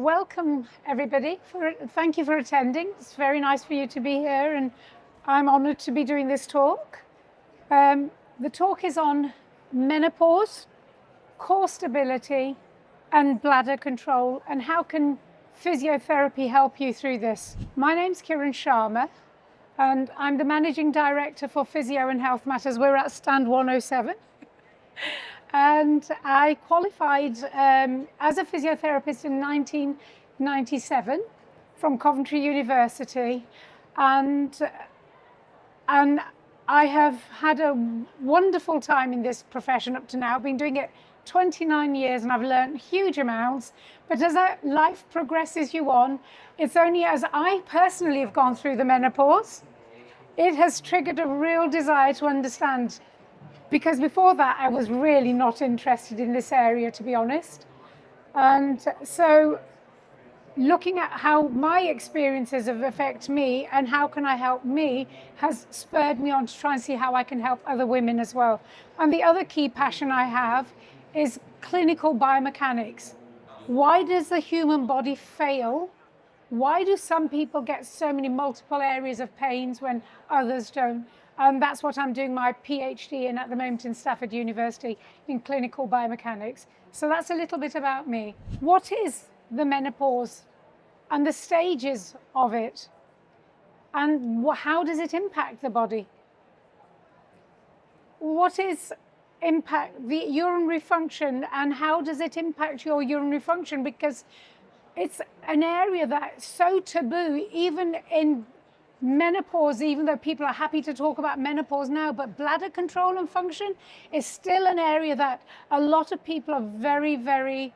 Welcome, everybody. Thank you for attending. It's very nice for you to be here, and I'm honoured to be doing this talk. The talk is on menopause, core stability, and bladder control, and how can physiotherapy help you through this. My name's Kiran Sharma, and I'm the Managing Director for Physio and Health Matters. We're at stand 107. And I qualified as a physiotherapist in 1997 from Coventry University, and I have had a wonderful time in this profession up to now. I've been doing it 29 years and I've learned huge amounts, but as life progresses you on, it's only as I personally have gone through the menopause, it has triggered a real desire to understand. Because before that, I was really not interested in this area, to be honest. And so looking at how my experiences have affected me and how can I help me has spurred me on to try and see how I can help other women as well. And the other key passion I have is clinical biomechanics. Why does the human body fail? Why do some people get so many multiple areas of pains when others don't? And that's what I'm doing my PhD in at the moment in Stafford University in clinical biomechanics. So that's a little bit about me. What is the menopause and the stages of it? And how does it impact the body? What is impact the urinary function and how does it impact your urinary function? Because it's an area that's so taboo, even in menopause, even though people are happy to talk about menopause now, but bladder control and function is still an area that a lot of people are very, very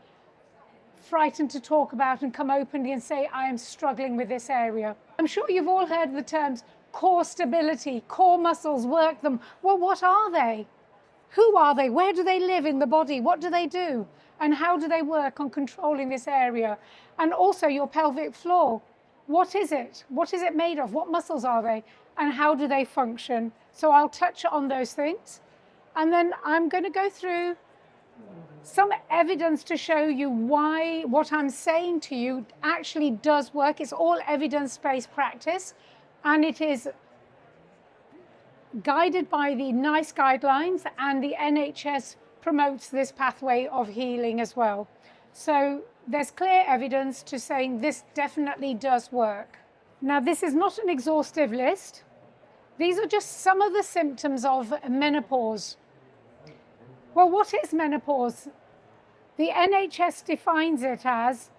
frightened to talk about and come openly and say, I am struggling with this area. I'm sure you've all heard the terms core stability, core muscles, work them. Well, what are they? Who are they? Where do they live in the body? What do they do? And how do they work on controlling this area? And also your pelvic floor. What is it? What is it made of? What muscles are they? And how do they function? So I'll touch on those things. And then I'm going to go through some evidence to show you why what I'm saying to you actually does work. It's all evidence-based practice. And it is guided by the NICE guidelines, and the NHS promotes this pathway of healing as well. So there's clear evidence to saying this definitely does work. Now, this is not an exhaustive list. These are just some of the symptoms of menopause. Well, what is menopause? The NHS defines it as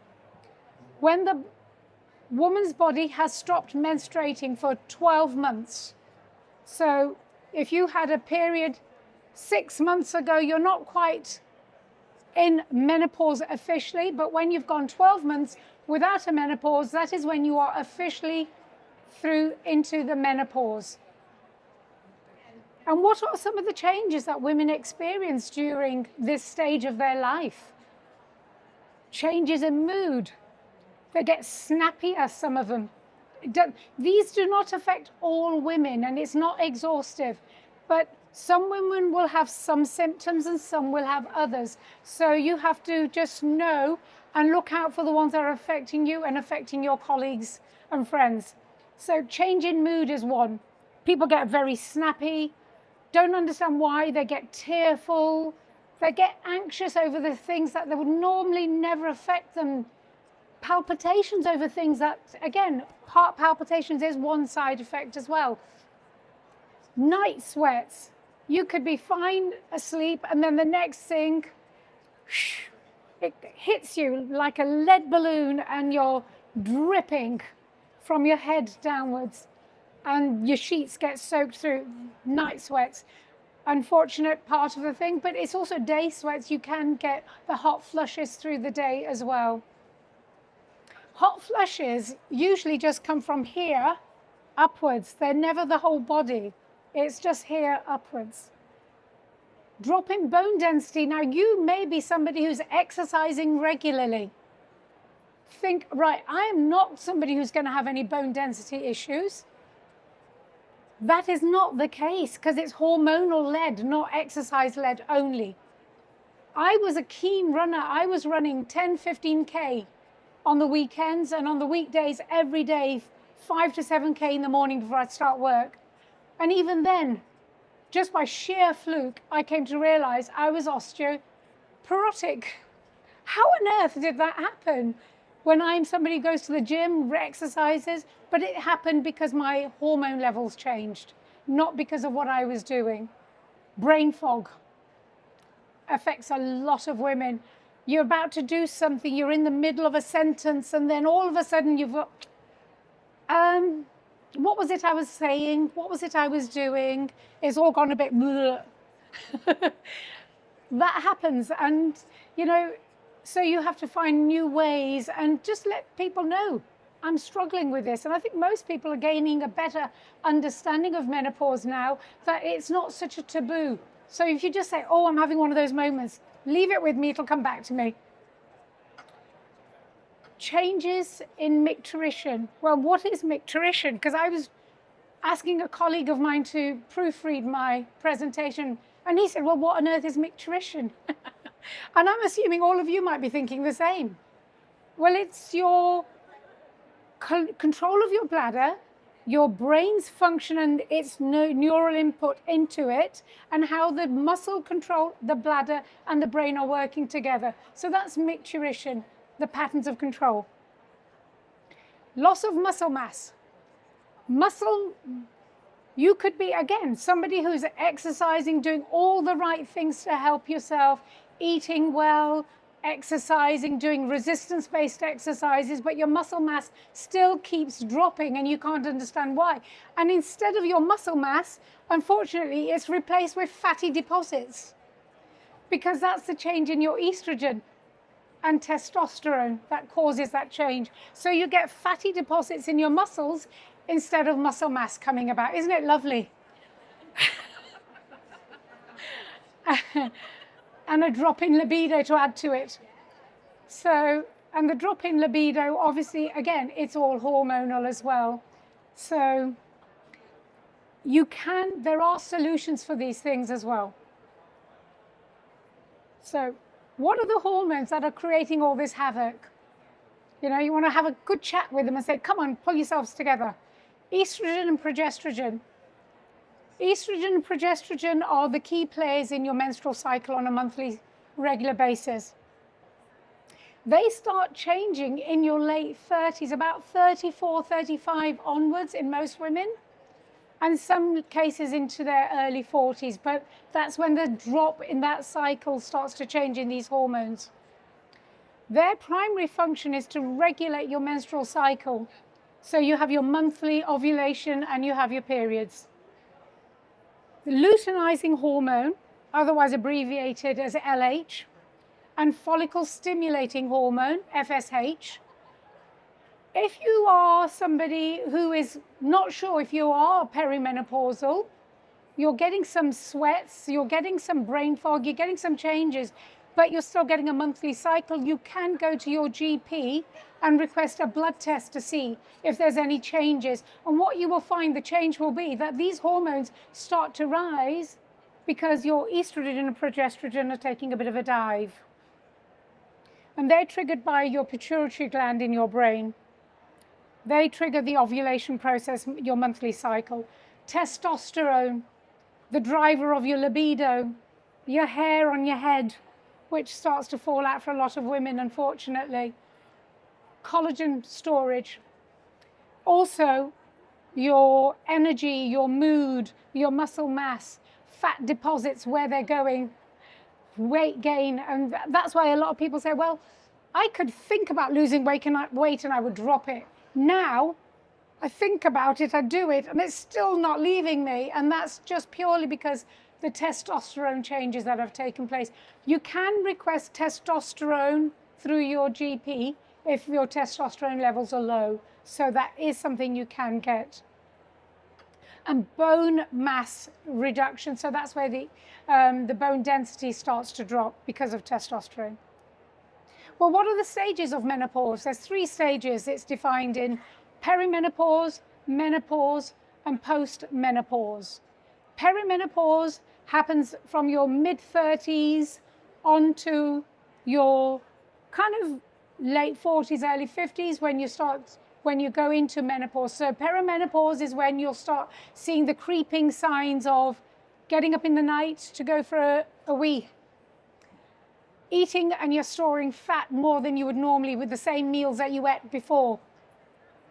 when the woman's body has stopped menstruating for 12 months. So if you had a period 6 months ago, you're not quite in menopause officially, but when you've gone 12 months without a menopause, that is when you are officially through into the menopause. And what are some of the changes that women experience during this stage of their life? Changes in mood. They get snappier, some of them. These do not affect all women, and it's not exhaustive, but some women will have some symptoms and some will have others. So you have to just know and look out for the ones that are affecting you and affecting your colleagues and friends. So change in mood is one. People get very snappy, don't understand why, they get tearful, they get anxious over the things that they would normally never affect them. Palpitations over things that, again, heart palpitations is one side effect as well. Night sweats. You could be fine asleep and then the next thing, it hits you like a lead balloon and you're dripping from your head downwards and your sheets get soaked through. Night sweats. Unfortunate part of the thing, but it's also day sweats. You can get the hot flushes through the day as well. Hot flushes usually just come from here upwards. They're never the whole body. It's just here upwards. Drop in bone density. Now, you may be somebody who's exercising regularly. Think, right, I am not somebody who's going to have any bone density issues. That is not the case because it's hormonal led, not exercise led only. I was a keen runner. I was running 10, 15K on the weekends, and on the weekdays, every day, 5 to 7K in the morning before I'd start work. And even then, just by sheer fluke, I came to realize I was osteoporotic. How on earth did that happen? When I'm somebody who goes to the gym, exercises, but it happened because my hormone levels changed, not because of what I was doing. Brain fog affects a lot of women. You're about to do something, you're in the middle of a sentence, and then all of a sudden you've got, what was it I was saying? What was it I was doing? It's all gone a bit bleh. That happens, and so you have to find new ways and just let people know, I'm struggling with this. And I think most people are gaining a better understanding of menopause now, that it's not such a taboo. So if you just say, oh, I'm having one of those moments, leave it with me, it'll come back to me. Changes in micturition. Well, what is micturition? Because I was asking a colleague of mine to proofread my presentation, and he said, well, what on earth is micturition? And I'm assuming all of you might be thinking the same. Well, it's your control of your bladder, your brain's function and its neural input into it, and how the muscle control, the bladder and the brain are working together. So that's micturition, the patterns of control. Loss of muscle mass. Muscle, you could be, again, somebody who's exercising, doing all the right things to help yourself, eating well, exercising, doing resistance-based exercises, but your muscle mass still keeps dropping and you can't understand why. And instead of your muscle mass, unfortunately, it's replaced with fatty deposits, because that's the change in your estrogen and testosterone that causes that change. So you get fatty deposits in your muscles instead of muscle mass coming about. Isn't it lovely? And a drop in libido to add to it. So, and the drop in libido, obviously, again, it's all hormonal as well. So there are solutions for these things as well. So what are the hormones that are creating all this havoc? You want to have a good chat with them and say, come on, pull yourselves together. Estrogen and progesterone. Estrogen and progesterone are the key players in your menstrual cycle on a monthly, regular basis. They start changing in your late 30s, about 34, 35 onwards in most women, and some cases into their early 40s, but that's when the drop in that cycle starts to change in these hormones. Their primary function is to regulate your menstrual cycle. So you have your monthly ovulation and you have your periods. The luteinizing hormone, otherwise abbreviated as LH, and follicle stimulating hormone, FSH. If you are somebody who is not sure if you are perimenopausal, you're getting some sweats, you're getting some brain fog, you're getting some changes, but you're still getting a monthly cycle, you can go to your GP and request a blood test to see if there's any changes. And what you will find the change will be that these hormones start to rise because your estrogen and progesterone are taking a bit of a dive. And they're triggered by your pituitary gland in your brain. They trigger the ovulation process, your monthly cycle. Testosterone, the driver of your libido, your hair on your head, which starts to fall out for a lot of women, unfortunately. Collagen storage. Also, your energy, your mood, your muscle mass, fat deposits, where they're going, weight gain. And that's why a lot of people say, well, I could think about losing weight and I would drop it. Now, I think about it, I do it, and it's still not leaving me. And that's just purely because the testosterone changes that have taken place. You can request testosterone through your GP if your testosterone levels are low. So that is something you can get. And bone mass reduction. So that's where the bone density starts to drop because of testosterone. Well, what are the stages of menopause? There's 3 stages. It's defined in perimenopause, menopause, and post-menopause. Perimenopause happens from your mid-30s on to your kind of late 40s, early 50s when you go into menopause. So perimenopause is when you'll start seeing the creeping signs of getting up in the night to go for a wee, eating and you're storing fat more than you would normally with the same meals that you ate before,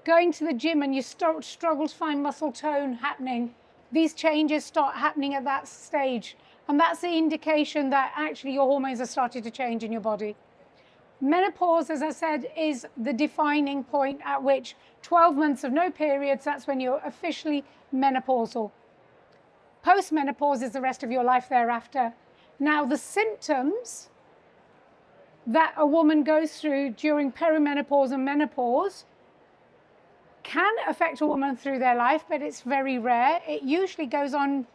going to the gym and you struggle to find muscle tone happening. These changes start happening at that stage, and that's the indication that actually your hormones are starting to change in your body. Menopause, as I said, is the defining point at which 12 months of no periods, that's when you're officially menopausal. Post-menopause is the rest of your life thereafter. Now, the symptoms that a woman goes through during perimenopause and menopause can affect a woman through their life, but it's very rare. It usually goes on,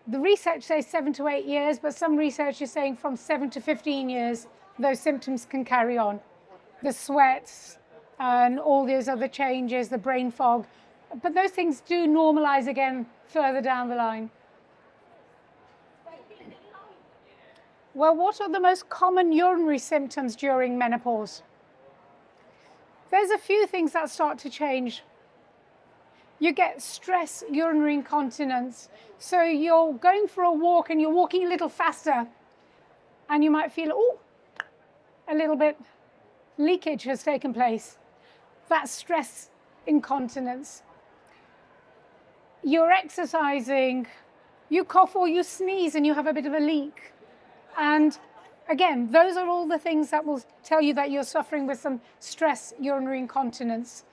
the research says 7 to 8 years, but some research is saying from 7 to 15 years, those symptoms can carry on. The sweats and all those other changes, the brain fog, but those things do normalize again further down the line. Well, what are the most common urinary symptoms during menopause? There's a few things that start to change. You get stress urinary incontinence. So you're going for a walk and you're walking a little faster and you might feel, oh, a little bit leakage has taken place. That's stress incontinence. You're exercising, you cough or you sneeze and you have a bit of a leak. And again, those are all the things that will tell you that you're suffering with some stress urinary incontinence.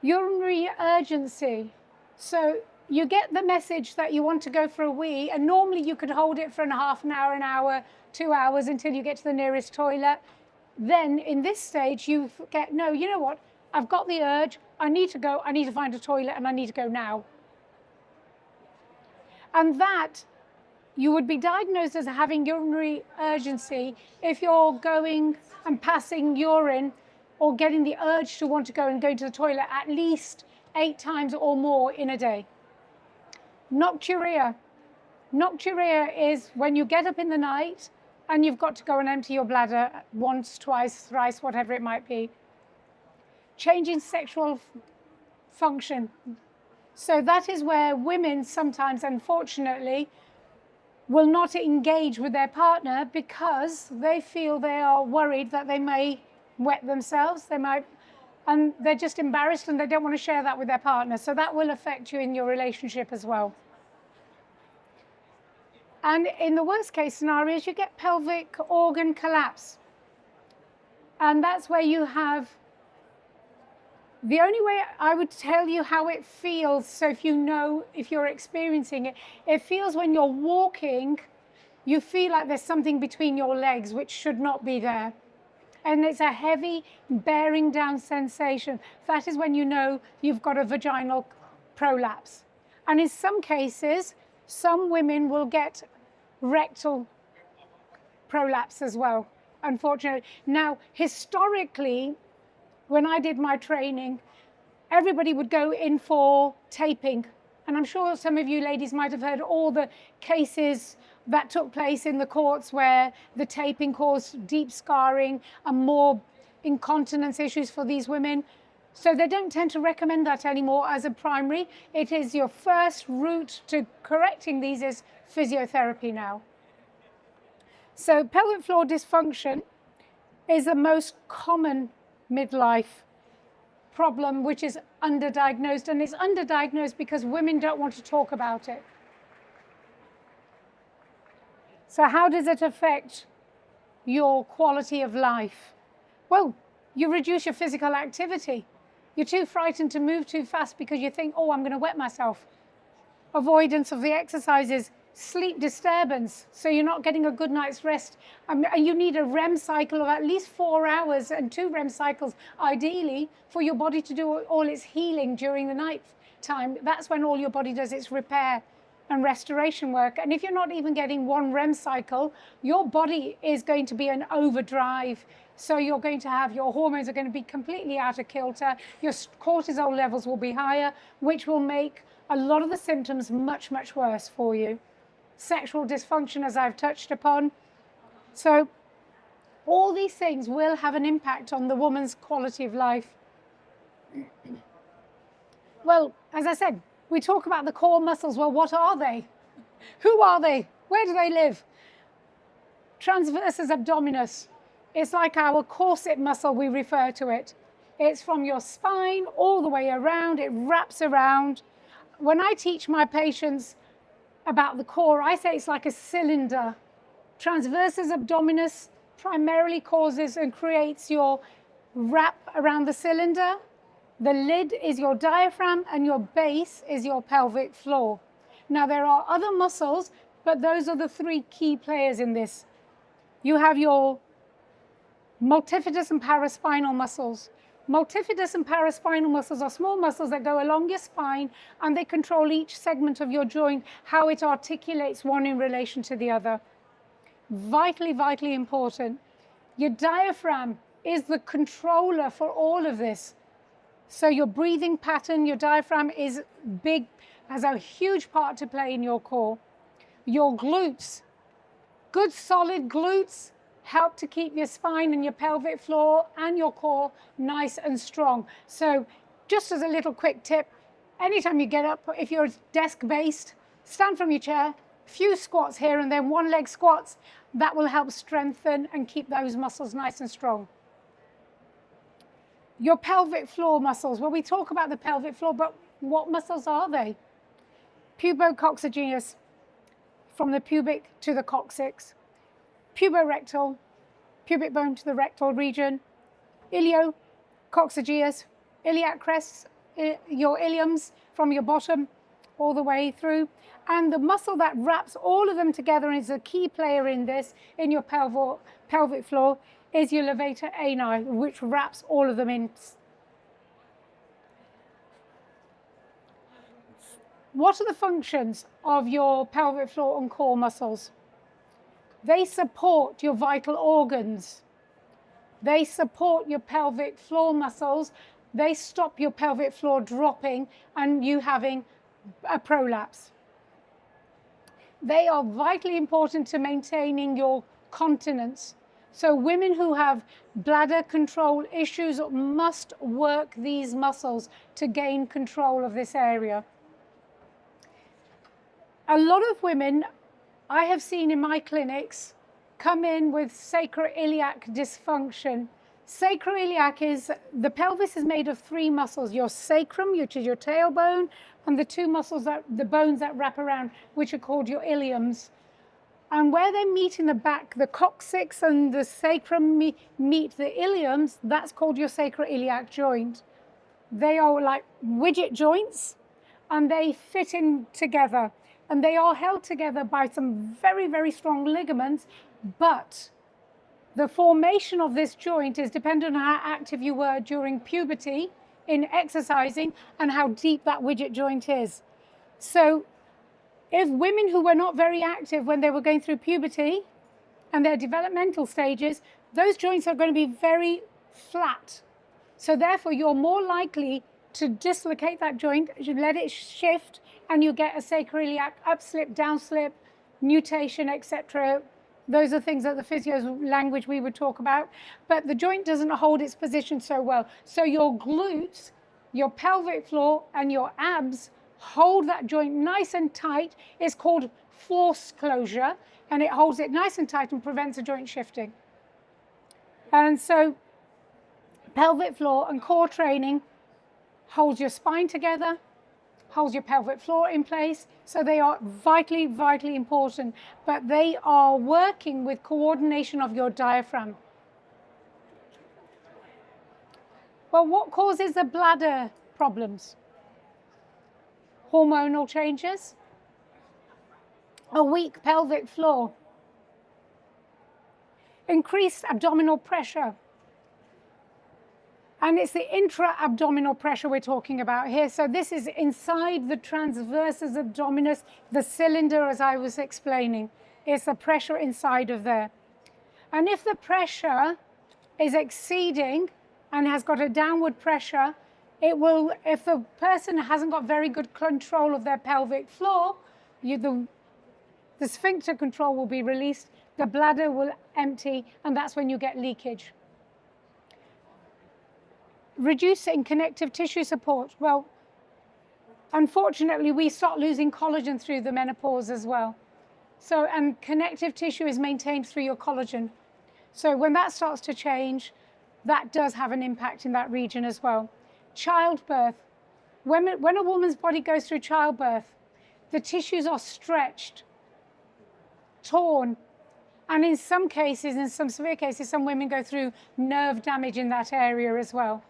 Urinary urgency. So you get the message that you want to go for a wee, and normally you could hold it for an hour, 2 hours until you get to the nearest toilet. Then in this stage, you get, no, you know what? I've got the urge. I need to go. I need to find a toilet and I need to go now. And that you would be diagnosed as having urinary urgency if you're going and passing urine or getting the urge to want to go and go to the toilet at least 8 times or more in a day. Nocturia. Nocturia is when you get up in the night and you've got to go and empty your bladder once, twice, thrice, whatever it might be. Changing sexual function. So that is where women sometimes, unfortunately, will not engage with their partner because they feel they are worried that they may wet themselves, and they're just embarrassed and they don't want to share that with their partner. So that will affect you in your relationship as well. And in the worst case scenarios, you get pelvic organ collapse. And that's where you have, the only way I would tell you how it feels, so if you know, if you're experiencing it, it feels when you're walking, you feel like there's something between your legs which should not be there. And it's a heavy bearing down sensation. That is when you know you've got a vaginal prolapse. And in some cases, some women will get rectal prolapse as well, unfortunately. Now, historically, when I did my training, everybody would go in for taping. And I'm sure some of you ladies might have heard all the cases that took place in the courts where the taping caused deep scarring and more incontinence issues for these women. So they don't tend to recommend that anymore as a primary. It is your first route to correcting these is physiotherapy now. So pelvic floor dysfunction is the most common midlife problem, which is underdiagnosed, and it's underdiagnosed because women don't want to talk about it. So how does it affect your quality of life? Well, you reduce your physical activity. You're too frightened to move too fast because you think, oh, I'm going to wet myself. Avoidance of the exercises, sleep disturbance, so you're not getting a good night's rest. And you need a REM cycle of at least 4 hours and 2 REM cycles, ideally, for your body to do all its healing during the night time. That's when all your body does its repair and restoration work. And if you're not even getting 1 REM cycle, your body is going to be an overdrive. So you're going to have, your hormones are going to be completely out of kilter. Your cortisol levels will be higher, which will make a lot of the symptoms much, much worse for you. Sexual dysfunction, as I've touched upon. So All these things will have an impact on the woman's quality of life. Well, as I said, we talk about the core muscles. Well, what are they? Who are they? Where do they live? Transversus abdominis. It's like our corset muscle, we refer to it. It's from your spine all the way around. It wraps around. When I teach my patients about the core, I say it's like a cylinder. Transversus abdominis primarily causes and creates your wrap around the cylinder. The lid is your diaphragm and your base is your pelvic floor. Now there are other muscles, but those are the three key players in this. You have your multifidus and paraspinal muscles. Multifidus and paraspinal muscles are small muscles that go along your spine and they control each segment of your joint, how it articulates one in relation to the other. Vitally, vitally important. Your diaphragm is the controller for all of this. So your breathing pattern, your diaphragm is big, has a huge part to play in your core. Your glutes, good solid glutes, help to keep your spine and your pelvic floor and your core nice and strong. So just as a little quick tip, anytime you get up, if you're desk-based, stand from your chair, few squats here and then one leg squats. That will help strengthen and keep those muscles nice and strong. Your pelvic floor muscles. Well, we talk about the pelvic floor, but what muscles are they? Pubococcygeus, from the pubic to the coccyx. Puborectal, pubic bone to the rectal region. Iliococcygeus, iliac crests, your iliums from your bottom all the way through. And the muscle that wraps all of them together and is a key player in this, in your pelvic floor, is your levator ani, which wraps all of them in. What are the functions of your pelvic floor and core muscles? They support your vital organs. They support your pelvic floor muscles. They stop your pelvic floor dropping and you having a prolapse. They are vitally important to maintaining your continence. So women who have bladder control issues must work these muscles to gain control of this area. A lot of women I have seen in my clinics come in with sacroiliac dysfunction. Sacroiliac is, the pelvis is made of three muscles, your sacrum, which is your tailbone, and the two muscles, the bones that wrap around, which are called your iliums. And where they meet in the back, the coccyx and the sacrum meet the iliums, that's called your sacroiliac joint. They are like widget joints, and they fit in together. And they are held together by some very, very strong ligaments, but the formation of this joint is dependent on how active you were during puberty in exercising and how deep that widget joint is. So if women who were not very active when they were going through puberty and their developmental stages, those joints are going to be very flat. So therefore, you're more likely to dislocate that joint, you let it shift, and you get a sacroiliac upslip, downslip, nutation, etc. Those are things that the physio's language we would talk about. But the joint doesn't hold its position so well. So your glutes, your pelvic floor, and your abs hold that joint nice and tight. It's called force closure, and it holds it nice and tight and prevents the joint shifting. And so pelvic floor and core training holds your spine together, holds your pelvic floor in place. So they are vitally, vitally important, but they are working with coordination of your diaphragm. Well, what causes the bladder problems? Hormonal changes, a weak pelvic floor, increased abdominal pressure. And it's the intra-abdominal pressure we're talking about here. So this is inside the transversus abdominis, the cylinder, as I was explaining. It's the pressure inside of there. And if the pressure is exceeding and has got a downward pressure, it will, if the person hasn't got very good control of their pelvic floor, the sphincter control will be released. the bladder will empty, and that's when you get leakage. Reducing connective tissue support. Well, unfortunately, we start losing collagen through the menopause as well. So, and connective tissue is maintained through your collagen. So when that starts to change, that does have an impact in that region as well. Childbirth. When a woman's body goes through childbirth, the tissues are stretched, torn, and in some cases, in some severe cases, some women go through nerve damage in that area as well.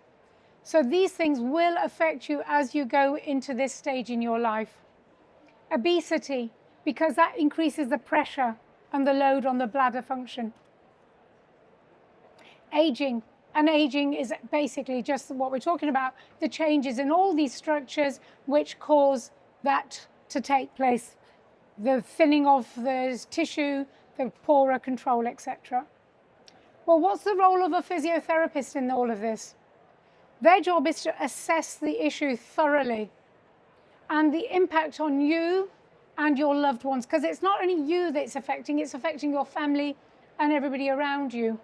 So these things will affect you as you go into this stage in your life. Obesity, because that increases the pressure and the load on the bladder function. Aging, and aging is basically just what we're talking about, the changes in all these structures which cause that to take place. The thinning of the tissue, the poorer control, etc. Well, what's the role of a physiotherapist in all of this? Their job is to assess the issue thoroughly and the impact on you and your loved ones, because it's not only you that it's affecting your family and everybody around you.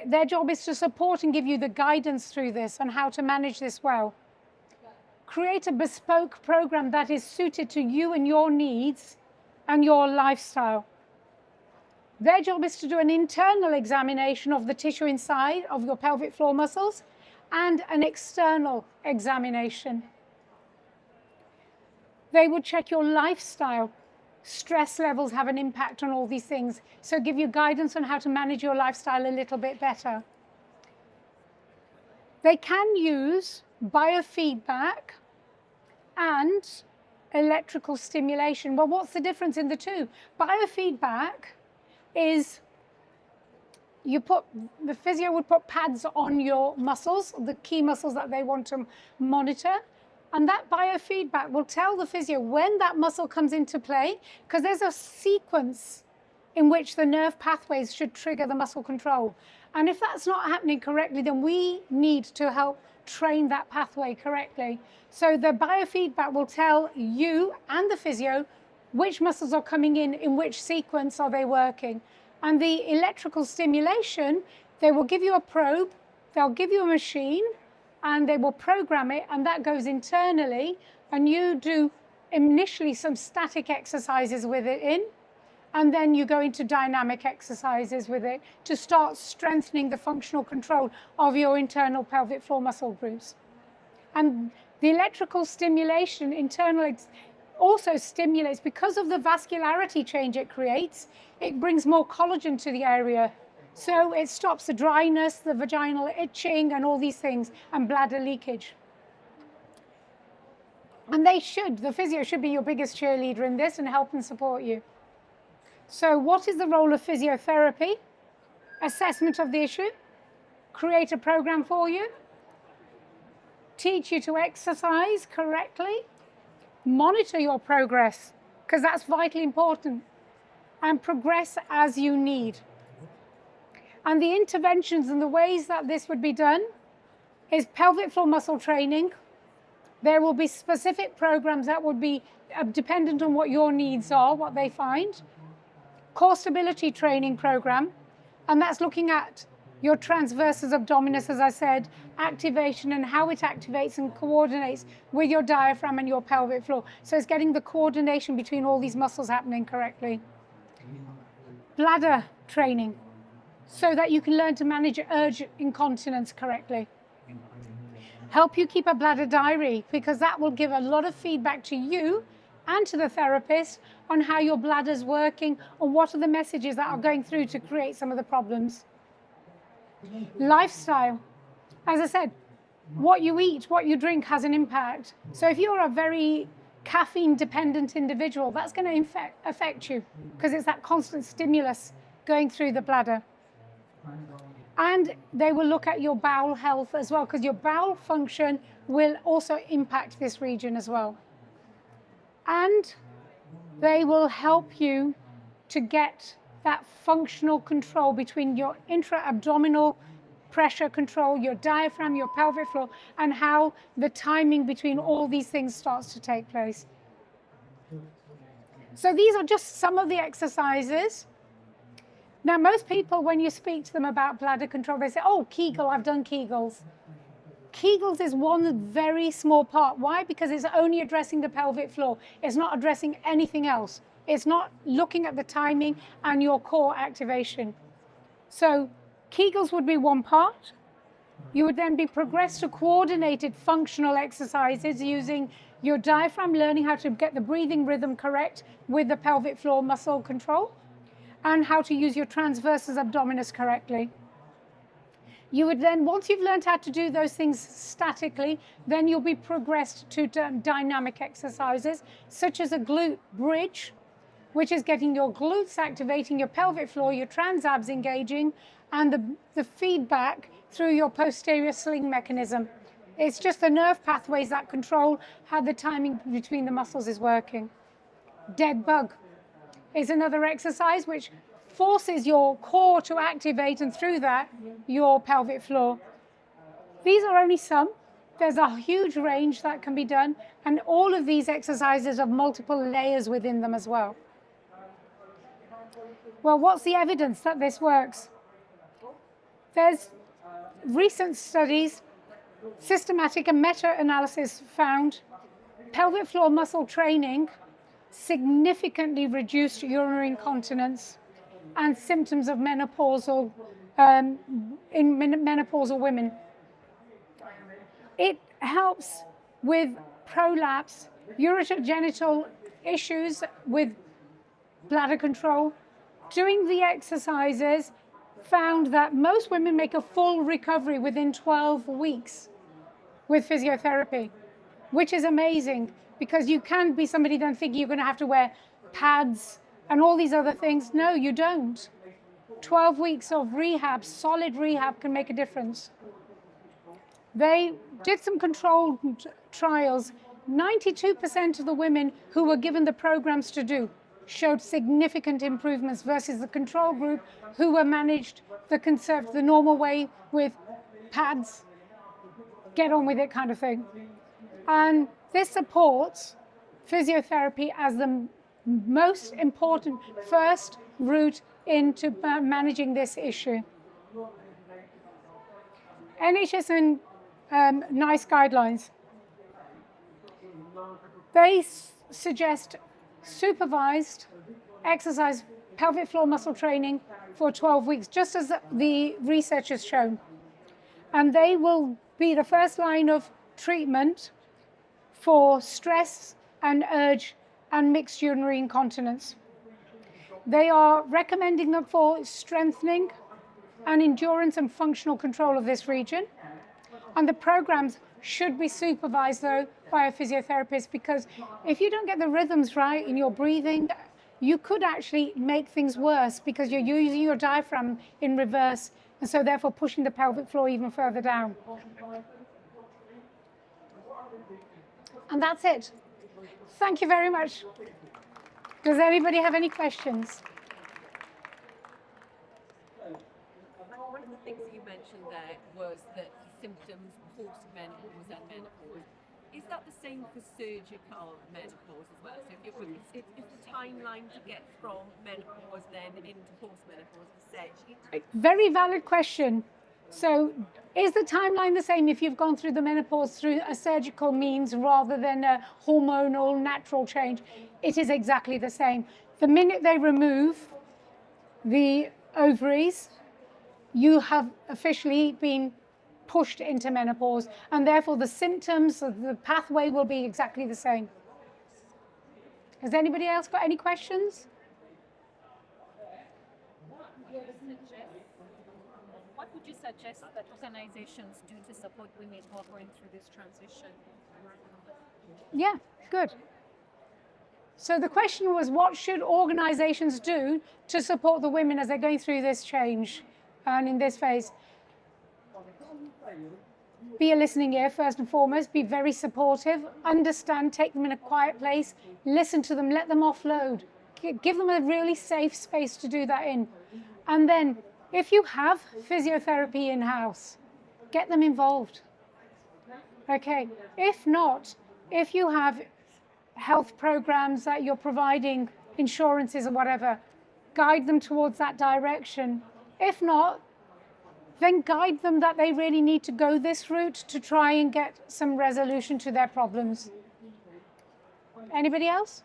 Their job is to support and give you the guidance through this on how to manage this well. Create a bespoke program that is suited to you and your needs and your lifestyle. Their job is to do an internal examination of the tissue inside of your pelvic floor muscles and an external examination. They would check your lifestyle. Stress levels have an impact on all these things, so give you guidance on how to manage your lifestyle a little bit better. They can use biofeedback and electrical stimulation. Well, what's the difference in the two? Biofeedback is the physio would put pads on your muscles, the key muscles that they want to monitor, and that biofeedback will tell the physio when that muscle comes into play, because there's a sequence in which the nerve pathways should trigger the muscle control. And if that's not happening correctly, then we need to help train that pathway correctly. So the biofeedback will tell you and the physio which muscles are coming in which sequence are they working. And the electrical stimulation, they will give you a probe, they'll give you a machine, and they will program it, and that goes internally, and you do initially some static exercises with it in, and then you go into dynamic exercises with it to start strengthening the functional control of your internal pelvic floor muscle groups. And the electrical stimulation internally also stimulates, because of the vascularity change it creates, it brings more collagen to the area. So it stops the dryness, the vaginal itching, and all these things, and bladder leakage. And the physio should be your biggest cheerleader in this and help and support you. So what is the role of physiotherapy? Assessment of the issue, create a program for you, teach you to exercise correctly, monitor your progress, because that's vitally important, and progress as you need. And the interventions and the ways that this would be done is pelvic floor muscle training. There will be specific programs that would be dependent on what your needs are, what they find. Core stability training program, and that's looking at your transversus abdominis, as I said, activation and how it activates and coordinates with your diaphragm and your pelvic floor. So it's getting the coordination between all these muscles happening correctly. Bladder training, so that you can learn to manage urge incontinence correctly. Help you keep a bladder diary, because that will give a lot of feedback to you and to the therapist on how your bladder's working and what are the messages that are going through to create some of the problems. Lifestyle. As I said, what you eat, what you drink has an impact. So if you're a very caffeine-dependent individual, that's going to affect you, because it's that constant stimulus going through the bladder. And they will look at your bowel health as well, because your bowel function will also impact this region as well. And they will help you to get that functional control between your intra-abdominal pressure control, your diaphragm, your pelvic floor, and how the timing between all these things starts to take place. So these are just some of the exercises Now, most people, when you speak to them about bladder control, they say, oh, Kegel, I've done Kegels. Kegels is one very small part. Why? Because it's only addressing the pelvic floor. It's not addressing anything else. It's not looking at the timing and your core activation. So Kegels would be one part. You would then be progressed to coordinated functional exercises using your diaphragm, learning how to get the breathing rhythm correct with the pelvic floor muscle control, and how to use your transversus abdominis correctly. You would then, once you've learned how to do those things statically, then you'll be progressed to dynamic exercises, such as a glute bridge, which is getting your glutes activating, your pelvic floor, your transabs engaging, and the feedback through your posterior sling mechanism. It's just the nerve pathways that control how the timing between the muscles is working. Dead bug is another exercise which forces your core to activate, and through that, your pelvic floor. These are only some. There's a huge range that can be done, and all of these exercises have multiple layers within them as well. Well, what's the evidence that this works? There's recent studies, systematic and meta-analysis found pelvic floor muscle training significantly reduced urinary incontinence and symptoms of menopausal in menopausal women. It helps with prolapse, urogenital issues with bladder control. Doing the exercises found that most women make a full recovery within 12 weeks with physiotherapy, which is amazing, because you can be somebody then thinking you're going to have to wear pads and all these other things. No, you don't. 12 weeks of rehab, solid rehab, can make a difference. They did some controlled trials. 92% of the women who were given the programs to do showed significant improvements versus the control group who were managed the normal way with pads, get on with it kind of thing. And this supports physiotherapy as the most important first route into managing this issue. NHS and NICE guidelines, they suggest supervised exercise pelvic floor muscle training for 12 weeks, just as the research has shown. And they will be the first line of treatment for stress and urge and mixed urinary incontinence. They are recommending them for strengthening and endurance and functional control of this region. And the programs should be supervised, though, by a physiotherapist, because if you don't get the rhythms right in your breathing, you could actually make things worse because you're using your diaphragm in reverse, and so therefore pushing the pelvic floor even further down. And that's it. Thank you very much. Does anybody have any questions? One of the things that you mentioned there was that symptoms post-menopause and menopause. Is that the same for surgical menopause as well? So if the timeline to get from menopause then into post-menopause the same? Very valid question. So is the timeline the same if you've gone through the menopause through a surgical means rather than a hormonal natural change? It is exactly the same. The minute they remove the ovaries, you have officially been pushed into menopause, and therefore the symptoms of the pathway will be exactly the same. Has anybody else got any questions? What would you suggest that organizations do to support women who are going through this transition? Yeah, good. So the question was, what should organizations do to support the women as they're going through this change and in this phase? Be a listening ear first and foremost, be very supportive, understand, take them in a quiet place, listen to them, let them offload, give them a really safe space to do that in. And then if you have physiotherapy in-house, get them involved. Okay, if not, if you have health programs that you're providing, insurances or whatever, guide them towards that direction. If not, then guide them that they really need to go this route to try and get some resolution to their problems. Anybody else?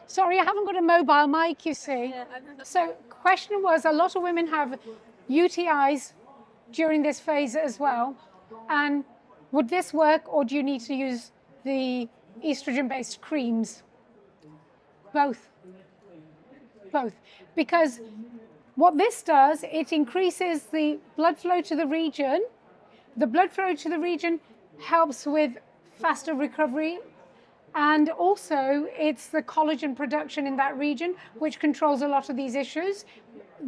Sorry, I haven't got a mobile mic, you see. So question was, a lot of women have UTIs during this phase as well. And would this work, or do you need to use the estrogen-based creams? Both. Both. Because what this does, it increases the blood flow to the region. The blood flow to the region helps with faster recovery, and also it's the collagen production in that region which controls a lot of these issues.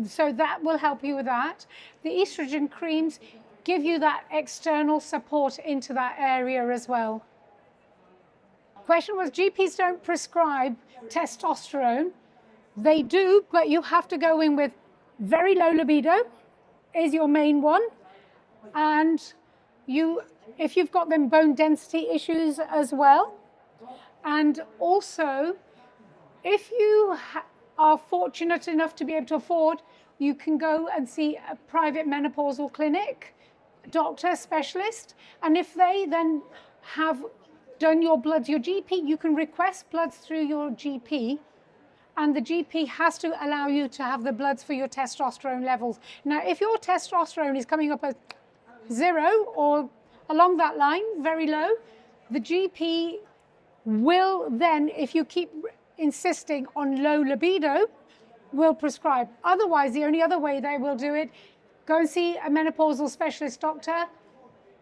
So that will help you with that. The estrogen creams give you that external support into that area as well. Question was, GPs don't prescribe testosterone. They do, but you have to go in with very low libido is your main one. And if you've got them bone density issues as well. And also, if you are fortunate enough to be able to afford, you can go and see a private menopausal clinic, doctor, specialist. And if they then have done your bloods, your GP, you can request bloods through your GP. And the GP has to allow you to have the bloods for your testosterone levels. Now, if your testosterone is coming up as 0 or along that line, very low, the GP will then, if you keep insisting on low libido, will prescribe. Otherwise, the only other way they will do it, go and see a menopausal specialist doctor,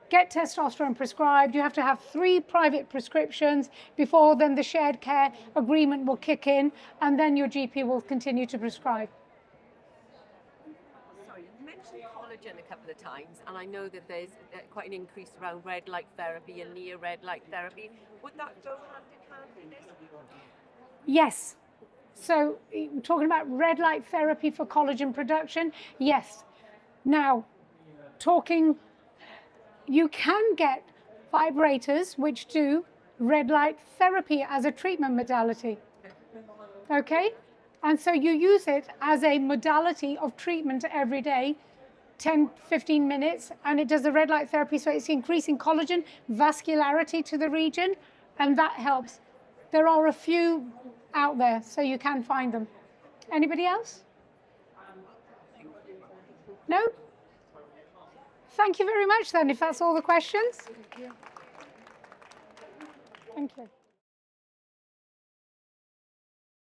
get testosterone prescribed. You have to have 3 private prescriptions before then the shared care agreement will kick in, and then your GP will continue to prescribe. Sorry, you mentioned collagen a couple of times, and I know that there's quite an increase around red light therapy and near red light therapy. Would that go hand in hand with this? Yes. So talking about red light therapy for collagen production, yes. Now, you can get vibrators which do red light therapy as a treatment modality. Okay? And so you use it as a modality of treatment every day, 10, 15 minutes, and it does the red light therapy, so it's increasing collagen, vascularity to the region, and that helps. There are a few out there, so you can find them. Anybody else? No? Thank you very much then, if that's all the questions. Thank you.